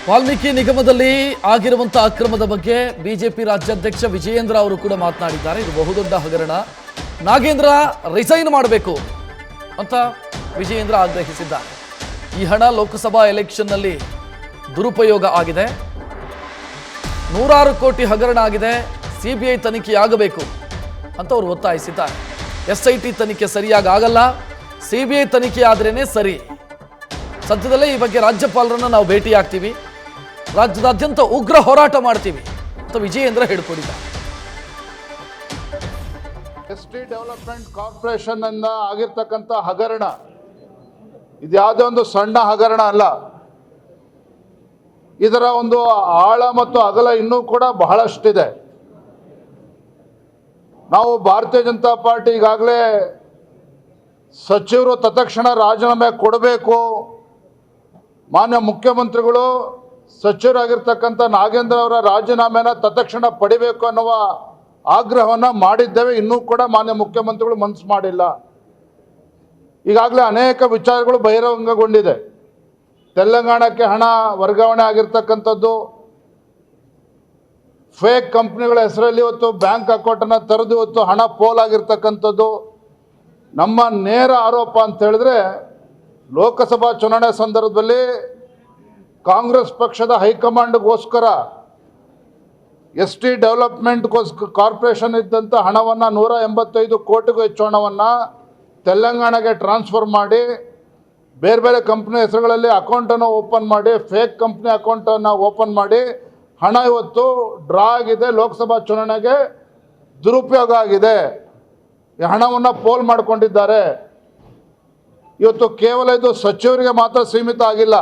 ವಾಲ್ಮೀಕಿ ನಿಗಮದಲ್ಲಿ ಆಗಿರುವಂತಹ ಅಕ್ರಮದ ಬಗ್ಗೆ ಬಿಜೆಪಿ ರಾಜ್ಯಾಧ್ಯಕ್ಷ ವಿಜಯೇಂದ್ರ ಅವರು ಕೂಡ ಮಾತನಾಡಿದ್ದಾರೆ. ಇದು ಬಹುದೊಡ್ಡ ಹಗರಣ, ನಾಗೇಂದ್ರ ರಿಸೈನ್ ಮಾಡಬೇಕು ಅಂತ ವಿಜಯೇಂದ್ರ ಆಗ್ರಹಿಸಿದ್ದಾರೆ. ಈ ಹಣ ಲೋಕಸಭಾ ಎಲೆಕ್ಷನ್ನಲ್ಲಿ ದುರುಪಯೋಗ ಆಗಿದೆ, 100 ಕೋಟಿ ಹಗರಣ ಆಗಿದೆ, ಸಿಬಿಐ ತನಿಖೆಯಾಗಬೇಕು ಅಂತ ಅವರು ಒತ್ತಾಯಿಸಿದ್ದಾರೆ. SIT ತನಿಖೆ ಸರಿಯಾಗಿ ಆಗಲ್ಲ, ಸಿಬಿಐ ತನಿಖೆ ಆದ್ರೇನೆ ಸರಿ. ಸದ್ಯದಲ್ಲೇ ಈ ಬಗ್ಗೆ ರಾಜ್ಯಪಾಲರನ್ನು ನಾವು ಭೇಟಿಯಾಗ್ತೀವಿ, ರಾಜ್ಯದಾದ್ಯಂತ ಉಗ್ರ ಹೋರಾಟ ಮಾಡ್ತೀವಿ ಅಂತ ವಿಜಯೇಂದ್ರ ಹೇಳಿಕೊಂಡಿದ್ದಾರೆ. ST ಡೆವಲಪ್ಮೆಂಟ್ ಕಾರ್ಪೊರೇಷನ್ ಇಂದ ಆಗಿರ್ತಕ್ಕಂಥ ಹಗರಣ ಇದು ಯಾವುದೇ ಒಂದು ಸಣ್ಣ ಹಗರಣ ಅಲ್ಲ. ಇದರ ಒಂದು ಆಳ ಮತ್ತು ಅಗಲ ಇನ್ನೂ ಕೂಡ ಬಹಳಷ್ಟಿದೆ. ನಾವು ಭಾರತೀಯ ಜನತಾ ಪಾರ್ಟಿ ಈಗಾಗಲೇ ಸಚಿವರು ತತ್ಕ್ಷಣ ರಾಜೀನಾಮೆ ಕೊಡಬೇಕು, ಮಾನ್ಯ ಮುಖ್ಯಮಂತ್ರಿಗಳು ಸಚಿವರಾಗಿರ್ತಕ್ಕಂಥ ನಾಗೇಂದ್ರ ಅವರ ರಾಜೀನಾಮೆನ ತತ್ಕ್ಷಣ ಪಡಿಬೇಕು ಅನ್ನುವ ಆಗ್ರಹವನ್ನು ಮಾಡಿದ್ದೇವೆ. ಇನ್ನೂ ಕೂಡ ಮಾನ್ಯ ಮುಖ್ಯಮಂತ್ರಿಗಳು ಮನಸ್ಸು ಮಾಡಿಲ್ಲ. ಈಗಾಗಲೇ ಅನೇಕ ವಿಚಾರಗಳು ಬಹಿರಂಗಗೊಂಡಿದೆ. ತೆಲಂಗಾಣಕ್ಕೆ ಹಣ ವರ್ಗಾವಣೆ ಆಗಿರ್ತಕ್ಕಂಥದ್ದು, ಫೇಕ್ ಕಂಪ್ನಿಗಳ ಹೆಸರಲ್ಲಿ ಇವತ್ತು ಬ್ಯಾಂಕ್ ಅಕೌಂಟನ್ನು ತೆರೆದು ಇವತ್ತು ಹಣ ಪೋಲಾಗಿರ್ತಕ್ಕಂಥದ್ದು. ನಮ್ಮ ನೇರ ಆರೋಪ ಅಂತ ಹೇಳಿದ್ರೆ, ಲೋಕಸಭಾ ಚುನಾವಣೆ ಸಂದರ್ಭದಲ್ಲಿ ಕಾಂಗ್ರೆಸ್ ಪಕ್ಷದ ಹೈಕಮಾಂಡ್ಗೋಸ್ಕರ ST ಡೆವಲಪ್ಮೆಂಟ್ ಕಾರ್ಪೊರೇಷನ್ ಇದ್ದಂಥ ಹಣವನ್ನು 185 ಕೋಟಿಗೂ ಹೆಚ್ಚು ಹಣವನ್ನು ತೆಲಂಗಾಣಗೆ ಟ್ರಾನ್ಸ್ಫರ್ ಮಾಡಿ ಬೇರೆ ಬೇರೆ ಕಂಪ್ನಿ ಹೆಸರುಗಳಲ್ಲಿ ಅಕೌಂಟನ್ನು ಓಪನ್ ಮಾಡಿ, ಫೇಕ್ ಕಂಪ್ನಿ ಅಕೌಂಟನ್ನು ಓಪನ್ ಮಾಡಿ ಹಣ ಇವತ್ತು ಡ್ರಾ ಆಗಿದೆ, ಲೋಕಸಭಾ ಚುನಾವಣೆಗೆ ದುರುಪಯೋಗ ಆಗಿದೆ, ಈ ಹಣವನ್ನು ಪೋಲ್ ಮಾಡಿಕೊಂಡಿದ್ದಾರೆ. ಇವತ್ತು ಕೇವಲ ಇದು ಸಚಿವರಿಗೆ ಮಾತ್ರ ಸೀಮಿತ ಆಗಿಲ್ಲ,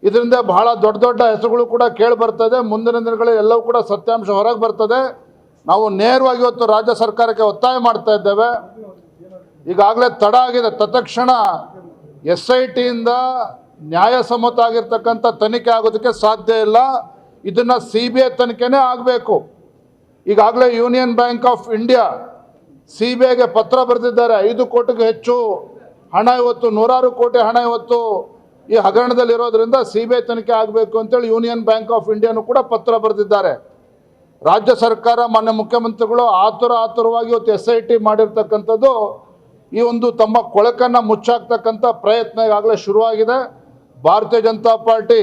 ಇದರಿಂದ ಬಹಳ ದೊಡ್ಡ ದೊಡ್ಡ ಹೆಸರುಗಳು ಕೂಡ ಕೇಳಿ ಬರ್ತದೆ. ಮುಂದಿನ ದಿನಗಳಲ್ಲಿ ಎಲ್ಲವೂ ಕೂಡ ಸತ್ಯಾಂಶ ಹೊರಗೆ ಬರ್ತದೆ. ನಾವು ನೇರವಾಗಿ ಇವತ್ತು ರಾಜ್ಯ ಸರ್ಕಾರಕ್ಕೆ ಒತ್ತಾಯ ಮಾಡ್ತಾ ಇದ್ದೇವೆ. ಈಗಾಗಲೇ ತಡ ಆಗಿದೆ, ತತ್ಕ್ಷಣ SITಯಿಂದ ನ್ಯಾಯಸಮ್ಮತ ಆಗಿರ್ತಕ್ಕಂಥ ತನಿಖೆ ಆಗೋದಕ್ಕೆ ಸಾಧ್ಯ ಇಲ್ಲ. ಇದನ್ನು CBI ತನಿಖೆನೇ ಆಗಬೇಕು. ಈಗಾಗಲೇ ಯೂನಿಯನ್ ಬ್ಯಾಂಕ್ ಆಫ್ ಇಂಡಿಯಾ CBIಗೆ ಪತ್ರ ಬರೆದಿದ್ದಾರೆ. 5 ಕೋಟಿಗೂ ಹೆಚ್ಚು ಹಣ ಇವತ್ತು, 100 ಕೋಟಿ ಹಣ ಇವತ್ತು ಈ ಹಗರಣದಲ್ಲಿ ಇರೋದ್ರಿಂದ CBI ತನಿಖೆ ಆಗಬೇಕು ಅಂತೇಳಿ ಯೂನಿಯನ್ ಬ್ಯಾಂಕ್ ಆಫ್ ಇಂಡಿಯಾನು ಕೂಡ ಪತ್ರ ಬರೆದಿದ್ದಾರೆ. ರಾಜ್ಯ ಸರ್ಕಾರ, ಮಾನ್ಯ ಮುಖ್ಯಮಂತ್ರಿಗಳು ಆತುರವಾಗಿ ಇವತ್ತು SIT ಮಾಡಿರ್ತಕ್ಕಂಥದ್ದು ಈ ಒಂದು ತಮ್ಮ ಕೊಳಕನ್ನು ಮುಚ್ಚಾಕ್ತಕ್ಕಂಥ ಪ್ರಯತ್ನ ಈಗಾಗಲೇ ಶುರುವಾಗಿದೆ. ಭಾರತೀಯ ಜನತಾ ಪಾರ್ಟಿ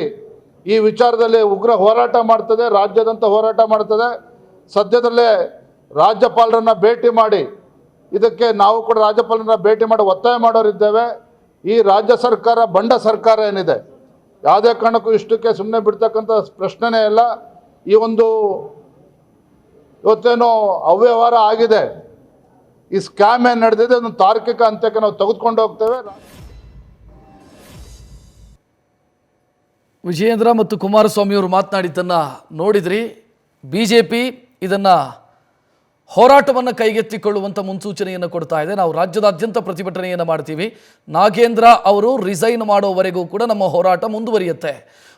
ಈ ವಿಚಾರದಲ್ಲಿ ಉಗ್ರ ಹೋರಾಟ ಮಾಡ್ತದೆ, ರಾಜ್ಯದಂತ ಹೋರಾಟ ಮಾಡ್ತದೆ. ಸದ್ಯದಲ್ಲೇ ರಾಜ್ಯಪಾಲರನ್ನು ಭೇಟಿ ಮಾಡಿ, ಇದಕ್ಕೆ ನಾವು ಕೂಡ ರಾಜ್ಯಪಾಲರನ್ನ ಭೇಟಿ ಮಾಡಿ ಒತ್ತಾಯ ಮಾಡೋರಿದ್ದೇವೆ. ಈ ರಾಜ್ಯ ಸರ್ಕಾರ ಬಂಡ ಸರ್ಕಾರ ಏನಿದೆ, ಯಾವುದೇ ಕಾರಣಕ್ಕೂ ಇಷ್ಟಕ್ಕೆ ಸುಮ್ಮನೆ ಬಿಡ್ತಕ್ಕಂಥ ಪ್ರಶ್ನೆನೇ ಇಲ್ಲ. ಈ ಒಂದು ಇವತ್ತೇನೋ ಅವ್ಯವಹಾರ ಆಗಿದೆ, ಈ ಸ್ಕ್ಯಾಮ್ ಏನು ನಡೆದಿದೆ, ಒಂದು ತಾರ್ಕಿಕ ಅಂತ್ಯಕ್ಕೆ ನಾವು ತೆಗೆದುಕೊಂಡು ಹೋಗ್ತೇವೆ. ವಿಜಯೇಂದ್ರ ಮತ್ತು ಕುಮಾರಸ್ವಾಮಿ ಅವರು ಮಾತನಾಡಿದ್ದನ್ನು ನೋಡಿದ್ರಿ. BJP ಇದನ್ನು ಹೋರಾಟವನ್ನು ಕೈಗೆತ್ತಿಕೊಳ್ಳುವಂಥ ಮುನ್ಸೂಚನೆಯನ್ನು ಕೊಡ್ತಾ ಇದೆ. ನಾವು ರಾಜ್ಯದಾದ್ಯಂತ ಪ್ರತಿಭಟನೆಯನ್ನು ಮಾಡ್ತೀವಿ, ನಾಗೇಂದ್ರ ಅವರು ರಿಸೈನ್ ಮಾಡೋವರೆಗೂ ಕೂಡ ನಮ್ಮ ಹೋರಾಟ ಮುಂದುವರಿಯುತ್ತೆ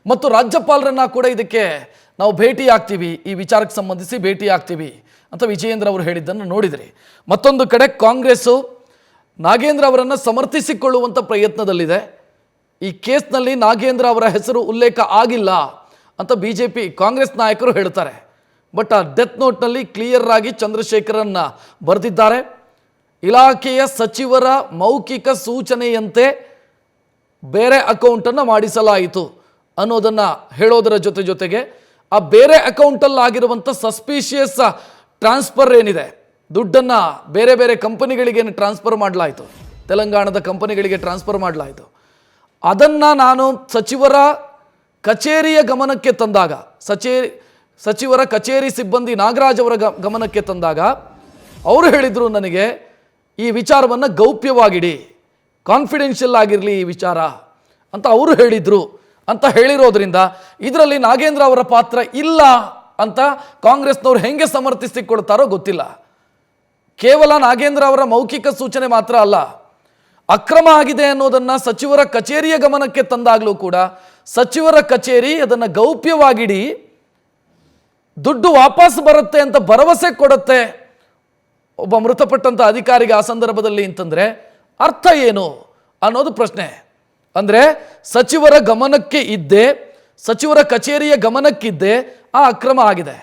ಮತ್ತು ರಾಜ್ಯಪಾಲರನ್ನ ಕೂಡ ಇದಕ್ಕೆ ನಾವು ಭೇಟಿ ಆಗ್ತೀವಿ, ಈ ವಿಚಾರಕ್ಕೆ ಸಂಬಂಧಿಸಿ ಭೇಟಿ ಆಗ್ತೀವಿ ಅಂತ ವಿಜಯೇಂದ್ರ ಅವರು ಹೇಳಿದ್ದನ್ನು ನೋಡಿದ್ರಿ. ಮತ್ತೊಂದು ಕಡೆ ಕಾಂಗ್ರೆಸ್ಸು ನಾಗೇಂದ್ರ ಅವರನ್ನು ಸಮರ್ಥಿಸಿಕೊಳ್ಳುವಂಥ ಪ್ರಯತ್ನದಲ್ಲಿದೆ. ಈ ಕೇಸ್ನಲ್ಲಿ ನಾಗೇಂದ್ರ ಅವರ ಹೆಸರು ಉಲ್ಲೇಖ ಆಗಿಲ್ಲ ಅಂತ BJP ಕಾಂಗ್ರೆಸ್ ನಾಯಕರು ಹೇಳ್ತಾರೆ. ಬಟ್ ಆ ಡೆತ್ ನೋಟ್ನಲ್ಲಿ ಕ್ಲಿಯರ್ ಆಗಿ ಚಂದ್ರಶೇಖರನ್ನ ಬರೆದಿದ್ದಾರೆ. ಇಲಾಖೆಯ ಸಚಿವರ ಮೌಖಿಕ ಸೂಚನೆಯಂತೆ ಬೇರೆ ಅಕೌಂಟನ್ನು ಮಾಡಿಸಲಾಯಿತು ಅನ್ನೋದನ್ನು ಹೇಳೋದರ ಜೊತೆಗೆ ಆ ಬೇರೆ ಅಕೌಂಟಲ್ಲಿ ಆಗಿರುವಂಥ ಸಸ್ಪಿಷಿಯಸ್ ಟ್ರಾನ್ಸ್ಫರ್ ಏನಿದೆ, ದುಡ್ಡನ್ನು ಬೇರೆ ಬೇರೆ ಕಂಪನಿಗಳಿಗೆ ಟ್ರಾನ್ಸ್ಫರ್ ಮಾಡಲಾಯಿತು, ತೆಲಂಗಾಣದ ಕಂಪನಿಗಳಿಗೆ ಟ್ರಾನ್ಸ್ಫರ್ ಮಾಡಲಾಯಿತು. ಅದನ್ನು ನಾನು ಸಚಿವರ ಕಚೇರಿಯ ಗಮನಕ್ಕೆ ತಂದಾಗ, ಸಚಿವರ ಕಚೇರಿ ಸಿಬ್ಬಂದಿ ನಾಗರಾಜ್ ಅವರ ಗಮನಕ್ಕೆ ತಂದಾಗ ಅವರು ಹೇಳಿದರು, ನನಗೆ ಈ ವಿಚಾರವನ್ನು ಗೌಪ್ಯವಾಗಿಡಿ, ಕಾನ್ಫಿಡೆನ್ಷಿಯಲ್ ಆಗಿರಲಿ ಈ ವಿಚಾರ ಅಂತ ಅವರು ಹೇಳಿದರು ಅಂತ ಹೇಳಿರೋದ್ರಿಂದ ಇದರಲ್ಲಿ ನಾಗೇಂದ್ರ ಅವರ ಪಾತ್ರ ಇಲ್ಲ ಅಂತ ಕಾಂಗ್ರೆಸ್ನವ್ರು ಹೆಂಗೆ ಸಮರ್ಥಿಸಿಕೊಳ್ತಾರೋ ಗೊತ್ತಿಲ್ಲ. ಕೇವಲ ನಾಗೇಂದ್ರ ಅವರ ಮೌಖಿಕ ಸೂಚನೆ ಮಾತ್ರ ಅಲ್ಲ, ಅಕ್ರಮ ಆಗಿದೆ ಅನ್ನೋದನ್ನು ಸಚಿವರ ಕಚೇರಿಯ ಗಮನಕ್ಕೆ ತಂದಾಗಲೂ ಕೂಡ ಸಚಿವರ ಕಚೇರಿ ಅದನ್ನು ಗೌಪ್ಯವಾಗಿಡಿ, ದುಡ್ಡು ವಾಪಸ್ ಬರುತ್ತೆ ಅಂತ ಭರವಸೆ ಕೊಡುತ್ತೆ ಒಬ್ಬ ಮೃತಪಟ್ಟಂಥ ಅಧಿಕಾರಿಗೆ ಆ ಸಂದರ್ಭದಲ್ಲಿ ಅಂತಂದರೆ ಅರ್ಥ ಏನು ಅನ್ನೋದು ಪ್ರಶ್ನೆ. ಅಂದರೆ ಸಚಿವರ ಗಮನಕ್ಕೆ ಇದ್ದೇ ಸಚಿವರ ಕಚೇರಿಯ ಗಮನಕ್ಕಿದ್ದೇ ಆ ಅಕ್ರಮ ಆಗಿದೆ.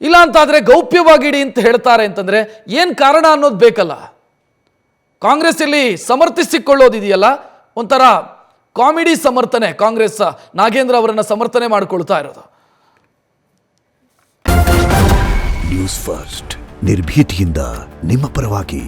ಇಲ್ಲ ಅಂತಾದರೆ ಗೌಪ್ಯವಾಗಿಡಿ ಅಂತ ಹೇಳ್ತಾರೆ ಅಂತಂದರೆ ಏನು ಕಾರಣ ಅನ್ನೋದು ಬೇಕಲ್ಲ. ಕಾಂಗ್ರೆಸ್ ಇಲ್ಲಿ ಸಮರ್ಥಿಸಿಕೊಳ್ಳೋದಿದೆಯಲ್ಲ, ಒಂಥರ ಕಾಮಿಡಿ ಸಮರ್ಥನೆ. ಕಾಂಗ್ರೆಸ್ ನಾಗೇಂದ್ರ ಅವರನ್ನು ಸಮರ್ಥನೆ ಮಾಡಿಕೊಳ್ತಾ ಇರೋದು. ನ್ಯೂಸ್ ಫಸ್ಟ್ ನಿರ್ಭೀತಿಯಿಂದ ನಿಮ್ಮ ಪರವಾಗಿ.